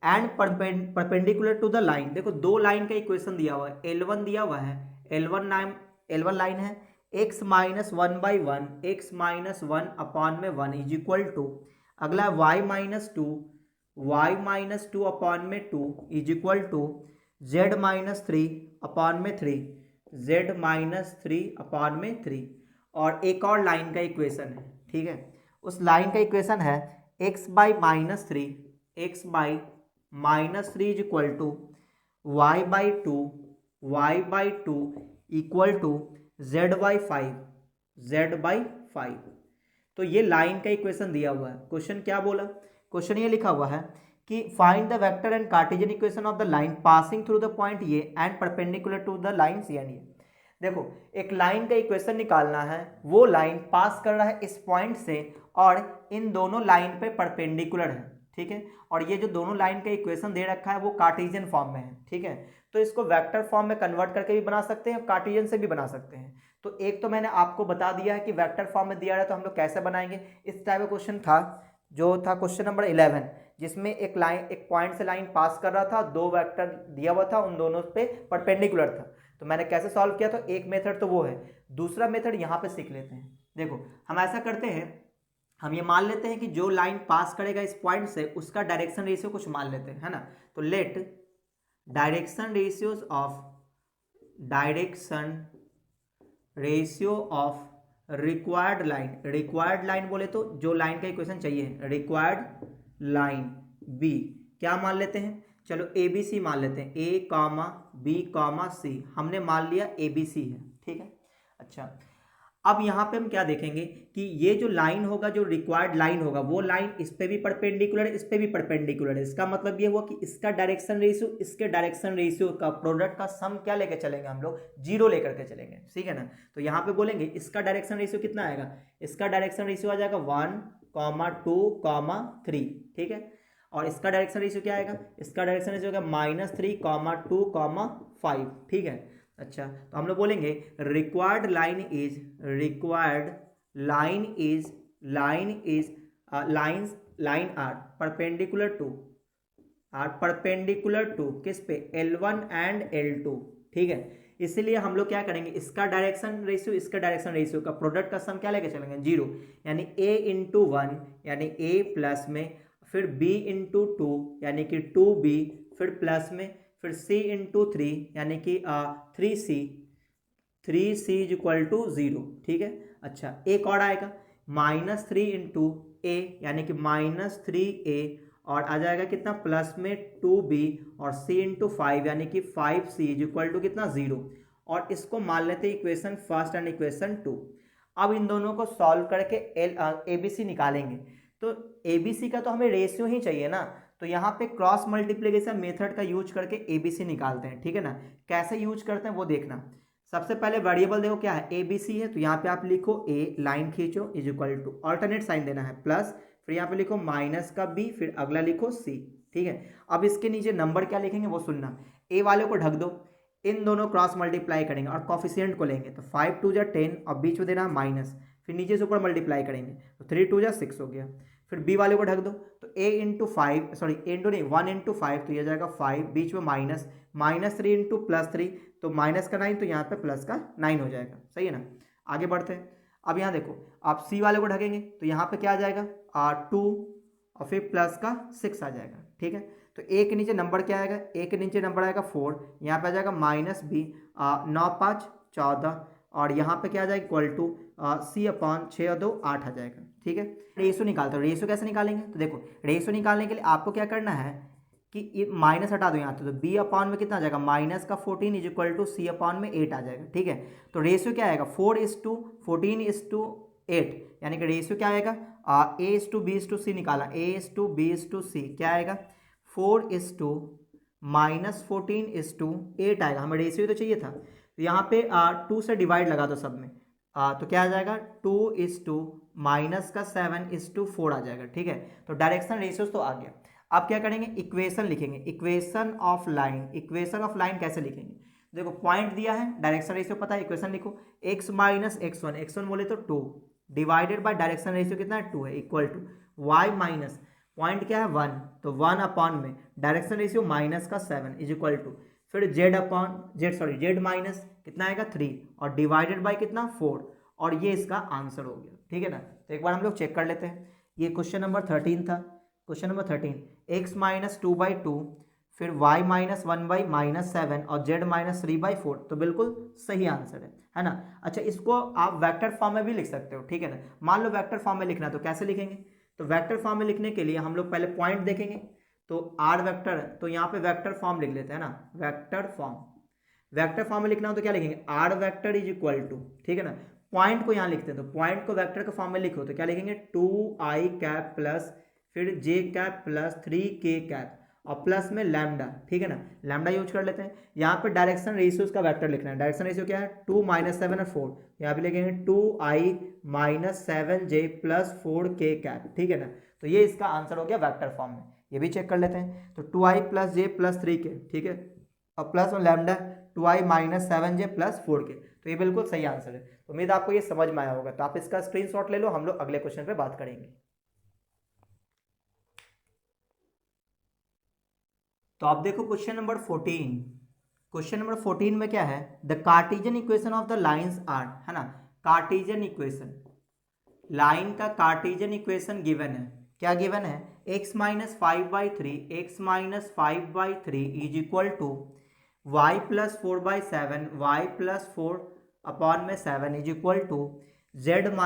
and perpendicular to the line. देखो दो लाइन का इक्वेशन दिया हुआ है, L1 दिया हुआ है, L1 लाइन है, x minus one by one, x minus one upon में वन इज इक्वल टू, अगला y माइनस टू अपॉन में two is equal to z minus three upon में three, z minus three upon में three. और एक और line का equation है, ठीक है, उस लाइन का इक्वेशन है x by minus three, X by minus three is equal to Y by two equal to Z by five. तो ये लाइन का इक्वेशन दिया हुआ है। क्वेश्चन क्या बोला, क्वेश्चन ये लिखा हुआ है कि find the vector and Cartesian equation of the line passing through the point a and perpendicular to the line c and a. देखो एक लाइन का इक्वेशन निकालना है, वो लाइन पास कर रहा है इस पॉइंट से और इन दोनों लाइन पे परपेंडिकुलर है, ठीक है, और ये जो दोनों लाइन का इक्वेशन दे रखा है वो कार्टेशियन फॉर्म में है, ठीक है। तो इसको वेक्टर फॉर्म में कन्वर्ट करके भी बना सकते हैं, कार्टेशियन से भी बना सकते हैं। तो एक तो मैंने आपको बता दिया है कि वेक्टर फॉर्म में दिया रहा है तो हम लोग कैसे बनाएंगे। इस टाइप का क्वेश्चन था जो था क्वेश्चन नंबर 11, जिसमें एक लाइन एक पॉइंट से लाइन पास कर रहा था, दो वेक्टर दिया हुआ था, उन दोनों पे परपेंडिकुलर था। तो मैंने कैसे सॉल्व किया, तो एक मेथड तो वो है, दूसरा मेथड यहाँ पे सीख लेते हैं। देखो हम ऐसा करते हैं, हम ये मान लेते हैं कि जो लाइन पास करेगा इस पॉइंट से उसका डायरेक्शन रेशियो कुछ मान लेते हैं, है ना। तो let direction ratio of required line बोले तो जो लाइन का इक्वेशन चाहिए, रिक्वायर्ड लाइन बी क्या मान लेते हैं, चलो ए बी सी मान लेते हैं, ए कॉमा बी कॉमा सी, हमने मान लिया ए बी सी है, ठीक है। अच्छा अब यहाँ पे हम क्या देखेंगे कि ये जो लाइन होगा, जो रिक्वायर्ड लाइन होगा, वो लाइन इस पे भी परपेंडिकुलर है, इस पे भी परपेंडिकुलर है। इसका मतलब ये हुआ कि इसका डायरेक्शन रेशियो, इसके डायरेक्शन रेशियो का प्रोडक्ट का सम क्या लेकर चलेंगे हम लोग, जीरो लेकर के चलेंगे, ठीक है ना। तो यहाँ पे बोलेंगे इसका डायरेक्शन रेशियो कितना आएगा, इसका डायरेक्शन रेशियो आ जाएगा 1,2,3, ठीक है। और इसका डायरेक्शन रेशियो क्या आएगा, इसका डायरेक्शन रेशियो होगा -3,2,5, ठीक है। अच्छा तो हम लोग बोलेंगे required line are perpendicular to किस पे, L1 एंड L2, ठीक है। इसलिए हम लोग क्या करेंगे, इसका डायरेक्शन रेशियो, इसका डायरेक्शन रेशियो का प्रोडक्ट का सम क्या लेके चलेंगे, जीरो, यानी a इंटू वन यानी a प्लस में, फिर b इंटू टू यानी कि 2b, फिर प्लस में, फिर c इंटू थ्री यानी कि 3c इज इक्वल टू 0, ठीक है। अच्छा एक और आएगा -3 इंटू ए यानी कि -3a, और आ जाएगा कितना, प्लस में 2b और c इंटू 5 यानी कि 5c इज इक्वल टू कितना, 0। और इसको मान लेते हैं इक्वेशन फर्स्ट एंड इक्वेशन 2। अब इन दोनों को सॉल्व करके ABC निकालेंगे। तो ABC का तो हमें रेशियो ही चाहिए ना, तो यहाँ पे क्रॉस मल्टीप्लिकेशन मेथड का यूज करके ABC निकालते हैं, ठीक है ना। कैसे यूज करते हैं वो देखना। सबसे पहले वेरिएबल देखो क्या है, ABC है, तो यहाँ पे आप लिखो A, लाइन खींचो, is equal to, alternate sign देना है, प्लस, फिर यहाँ पे लिखो माइनस का B, फिर अगला लिखो C, ठीक है। अब इसके नीचे नंबर क्या लिखेंगे वो सुनना, A वाले को ढक दो, इन दोनों क्रॉस मल्टीप्लाई करेंगे और कॉफिशिएंट को लेंगे, तो 5 2 जा 10 और बीच में देना माइनस, फिर नीचे से ऊपर मल्टीप्लाई करेंगे तो 3 2 जा 6 हो गया। फिर b वाले को ढक दो, तो a into 5 sorry a into नहीं 1 इंटू 5, तो ये जाएगा 5, बीच में माइनस, -3 इंटू +3 तो माइनस का 9, तो यहाँ पे प्लस का 9 हो जाएगा, सही है ना। आगे बढ़ते हैं। अब यहाँ देखो आप c वाले को ढकेंगे तो यहाँ पे क्या आ जाएगा 2 और फिर प्लस का 6 आ जाएगा, ठीक है। तो a के नीचे नंबर क्या आएगा, a के नीचे नंबर आएगा 4, यहाँ पे आ जाएगा -b, 9 5 14, और यहाँ पे क्या आ जाएगा इक्वल टू c अपॉन 6 और 2 8 आ जाएगा, ठीक है। रेशियो निकालते हो, रेशियो कैसे निकालेंगे, तो देखो रेशियो निकालने के लिए आपको क्या करना है कि ये माइनस हटा दो यहाँ तो b अपॉन में कितना आ जाएगा, -14 is equal to c upon में 8 आ जाएगा, ठीक है। तो रेशियो क्या आएगा 4:14:8, यानी कि रेशियो क्या आएगा A:B:C निकाला, A:B:C क्या आएगा 4:-14:8 आएगा, हमें रेशियो तो चाहिए था। तो यहाँ पे 2 से डिवाइड लगा दो सब में, तो क्या आ जाएगा 2:-7:4 आ जाएगा, ठीक है। तो डायरेक्शन रेशियोज तो आ गया। अब क्या करेंगे, इक्वेशन लिखेंगे, इक्वेशन ऑफ लाइन कैसे लिखेंगे, देखो पॉइंट दिया है, डायरेक्शन रेशियो पता है, इक्वेशन लिखो x माइनस x1 बोले तो 2 डिवाइडेड बाय डायरेक्शन रेशियो कितना है 2 है, equal to y minus point क्या है 1, तो 1 अपॉन में डायरेक्शन रेशियो माइनस का 7 इज इक्वल टू फिर जेड माइनस कितना आएगा 3 और डिवाइडेड बाय कितना 4 और ये इसका आंसर हो गया। ठीक है ना, तो एक बार हम लोग चेक कर लेते हैं। ये क्वेश्चन नंबर 13 था। क्वेश्चन नंबर 13 x माइनस 2/2 फिर y माइनस 1/-7 और z माइनस 3/4, तो बिल्कुल सही आंसर है ना। अच्छा, इसको आप वेक्टर फॉर्म में भी लिख सकते हो। ठीक है ना, मान लो वेक्टर फॉर्म में लिखना, तो कैसे लिखेंगे? तो वेक्टर फॉर्म में लिखने के लिए हम लोग पहले पॉइंट देखेंगे, तो आर वेक्टर, तो यहाँ पे वेक्टर फॉर्म लिख लेते हैं ना, वेक्टर फॉर्म में लिखना हो तो क्या लिखेंगे? Are vector is equal to, ठीक है ना, पॉइंट को यहाँ लिखते हैं, तो पॉइंट को वेक्टर के फॉर्म में लिखो तो क्या लिखेंगे? 2i कैप प्लस फिर j cap plus 3k cap और प्लस में लैम्डा। ठीक है ना, लैम्डा यूज कर लेते हैं। यहाँ पे डायरेक्शन रेशियोज का वेक्टर लिखना है। डायरेक्शन रेशियो क्या है? 2 - 7 और 4, यहाँ पे लिखेंगे 2i - 7j plus 4k cap. ठीक है ना, तो ये इसका आंसर हो गया वेक्टर फॉर्म में। ये भी चेक कर लेते हैं, तो 2i plus j plus 3k, ठीक है, और प्लस में lambda 2i - 7j plus 4k, तो ये बिल्कुल सही आंसर है। तो उम्मीद आपको ये समझ में आया होगा। तो आप इसका स्क्रीनशॉट ले लो, हम लोग अगले क्वेश्चन पे बात करेंगे। तो आप देखो क्वेश्चन नंबर 14। क्वेश्चन नंबर 14 में क्या है? The Cartesian equation of the lines are, है ना, कार्टेशियन इक्वेशन, लाइन का कार्टेशियन इक्वेशन गिवन है। क्या गिवन है? x - 5/3 is equal to y + 4/7 y + 4 upon में 7 इज इक्वल टू z -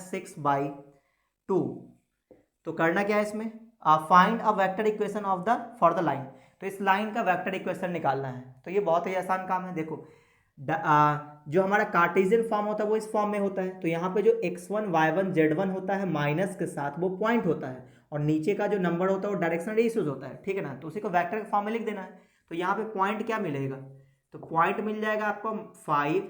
6/2। तो करना क्या है इसमें? Find a vector equation of the for the line. तो इस लाइन का वेक्टर इक्वेशन निकालना है। तो ये बहुत ही आसान काम है। देखो, जो हमारा कार्टेशियन फॉर्म होता है वो इस फॉर्म में होता है। तो यहाँ पे जो x1 y1 z1 होता है माइनस के साथ, वो पॉइंट होता है, और नीचे का जो नंबर होता है वो डायरेक्शन रेशियोज होता है। ठीक है ना, तो उसी को वेक्टर के फॉर्म में लिख देना है। तो यहाँ पे पॉइंट क्या मिलेगा? तो पॉइंट मिल जाएगा आपको 5,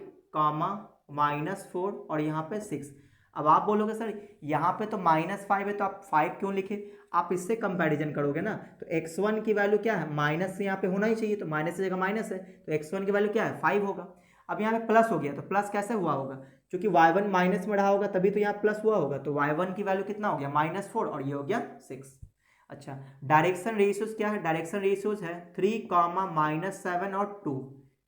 -4 और यहाँ पे 6। अब आप बोलोगे सर यहाँ पे तो -5 है, तो आप 5 क्यों लिखे? आप इससे कंपैरिजन करोगे ना, तो x1 की वैल्यू क्या है? माइनस से यहाँ पे होना ही चाहिए, तो माइनस की जगह माइनस है, तो x1 की वैल्यू क्या है? 5 होगा। अब यहाँ पे प्लस हो गया, तो प्लस कैसे हुआ होगा? क्योंकि y1 माइनस में रहा होगा, तभी तो यहाँ प्लस हुआ होगा। तो y1 की वैल्यू कितना हो गया? -4 और ये हो गया 6। अच्छा, डायरेक्शन रेशियोज क्या है? डायरेक्शन रेशियोज है 3, -7 और 2।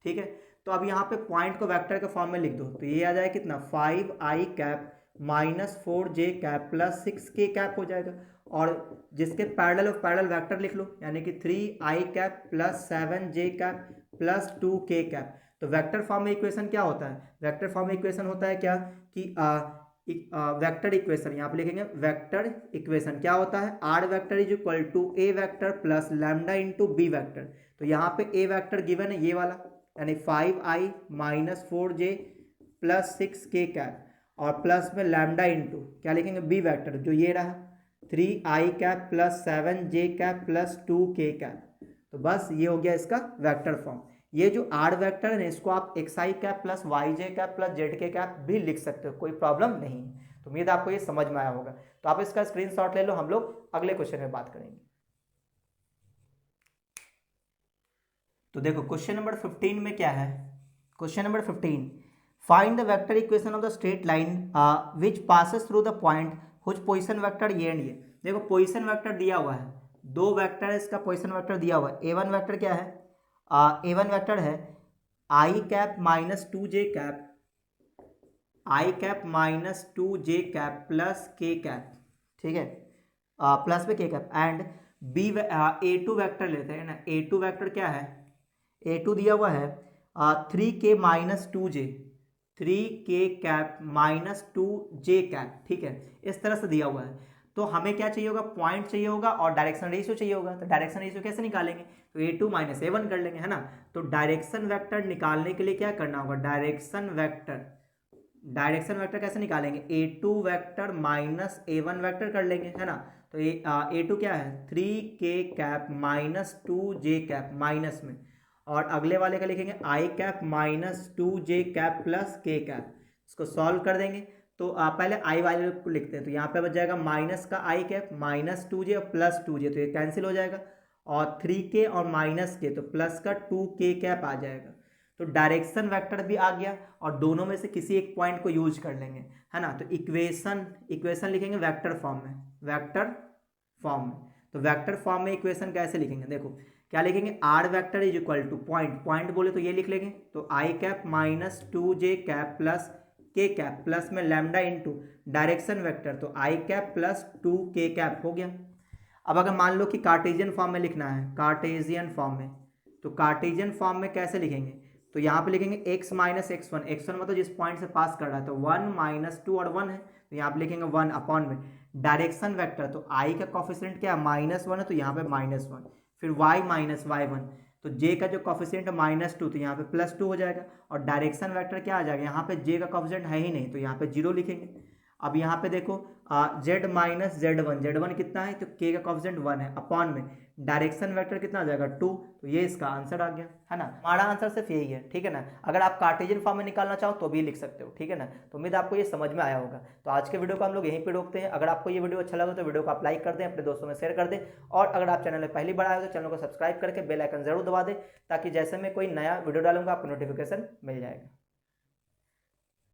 ठीक है, तो अब यहाँ पे पॉइंट को वेक्टर के फॉर्म में लिख दो, तो ये आ जाएगा कितना? 5i cap -4j cap plus 6k cap हो जाएगा। और जिसके पैरेलल ऑफ पैरेलल वेक्टर लिख लो, यानी कि 3i cap plus 7j cap plus 2k cap. तो वेक्टर फॉर्म में इक्वेशन क्या होता है? वेक्टर फॉर्म में इक्वेशन होता है क्या कि वेक्टर इक्वेशन, यहाँ पे लिखेंगे वेक्टर इक्वेशन क्या होता है? R vector is equal to A vector plus lambda into B vector. तो यहाँ पे ए वेक्टर गिवन है ये वाला, यानी 5i - 4j plus 6k cap और प्लस में लैम्डा इंटू क्या लिखेंगे? बी वेक्टर, जो ये रहा 3i cap plus 7j cap plus 2k cap. तो बस ये हो गया इसका वेक्टर फॉर्म। ये जो आर वेक्टर है ना, इसको आप xi cap plus yj cap plus zk cap भी लिख सकते हो, कोई प्रॉब्लम नहीं है। तो उम्मीद आपको ये समझ में आया होगा। तो आप इसका स्क्रीनशॉट ले लो, हम लोग अगले क्वेश्चन में बात करेंगे। तो देखो क्वेश्चन नंबर 15 में क्या है? Question number 15, find the vector equation of the straight line which passes through the point हुच position vector ये एंड ये। देखो पोजीशन वेक्टर दिया हुआ है, दो वेक्टर है, इसका पोजीशन वेक्टर दिया हुआ है। a1 वेक्टर क्या है? a1 वेक्टर है i cap -2j cap, i cap -2j cap plus k cap, ठीक है, प्लस में k cap. And b a2 vector लेते हैं ना, a2 वेक्टर क्या है? a2 दिया हुआ है 3k -2j, 3k cap -2j cap, ठीक है, इस तरह से दिया हुआ है। तो हमें क्या चाहिए होगा? पॉइंट चाहिए होगा और डायरेक्शन रेशियो चाहिए होगा। तो डायरेक्शन रेशियो कैसे निकालेंगे? तो a2 - a1 कर लेंगे, है ना। तो डायरेक्शन वेक्टर निकालने के लिए क्या करना होगा? डायरेक्शन वेक्टर कैसे निकालेंगे? a2 vector minus a1 vector कर लेंगे, है ना। तो a2 क्या है? 3k cap -2j cap minus में, और अगले वाले का लिखेंगे i cap -2j cap plus k cap. इसको सॉल्व कर देंगे तो पहले i वाले को लिखते हैं, तो यहाँ पे बच जाएगा माइनस का i कैप -2j और प्लस 2j, तो ये कैंसिल हो जाएगा, और 3k और -k, तो प्लस का 2k कैप आ जाएगा। तो डायरेक्शन वेक्टर भी आ गया और दोनों में से किसी एक पॉइंट को यूज कर लेंगे, है ना। तो इक्वेशन लिखेंगे वेक्टर फॉर्म में, तो वेक्टर फॉर्म में इक्वेशन कैसे लिखेंगे, देखो क्या लिखेंगे, are vector is equal to point बोले तो ये लिख लेंगे, तो i cap minus 2j cap plus के कैप प्लस में लैम्डा इंटू डायरेक्शन वेक्टर, तो i cap plus 2k cap हो गया। अब अगर मान लो कि कार्टेशियन फॉर्म में लिखना है, कार्टेशियन फॉर्म में, तो कार्टेशियन फॉर्म में कैसे लिखेंगे, तो यहाँ पे लिखेंगे x माइनस x1 मतलब जिस पॉइंट से पास कर रहा है, तो 1 माइनस 2 और 1 है, तो यहाँ पे लिखेंगे 1 अपॉन में डायरेक्शन वेक्टर, तो i का कॉफिशिएंट क्या है, -1 है, तो यहाँ पे -1, फिर y माइनस y1, तो j का जो कॉफिशिएंट है -2, तो यहाँ पे +2 हो जाएगा, और डायरेक्शन वेक्टर क्या आ जाएगा, यहाँ पे j का कॉफिशिएंट है ही नहीं, तो यहाँ पे 0 लिखेंगे। अब यहाँ पे देखो z माइनस z1 कितना है, तो k का कॉफिशिएंट 1 है, अपॉन में डायरेक्शन वेक्टर कितना आ जाएगा 2, तो ये इसका आंसर आ गया, है ना। हमारा आंसर सिर्फ यही है, ठीक है ना। अगर आप कार्टेशियन फॉर्म में निकालना चाहो तो भी लिख सकते हो, ठीक है ना। तो उम्मीद आपको ये समझ में आया होगा। तो आज के वीडियो को हम लोग यहीं पे रोकते हैं। अगर आपको ये वीडियो अच्छा लगा तो वीडियो को आप लाइक कर दें, अपने दोस्तों में शेयर कर दें, और अगर आप चैनल में पहली बार आए हो तो चैनल को सब्सक्राइब करके बेल आइकन जरूर दबा दें, ताकि जैसे मैं कोई नया वीडियो डालूंगा आपको नोटिफिकेशन मिल जाएगा।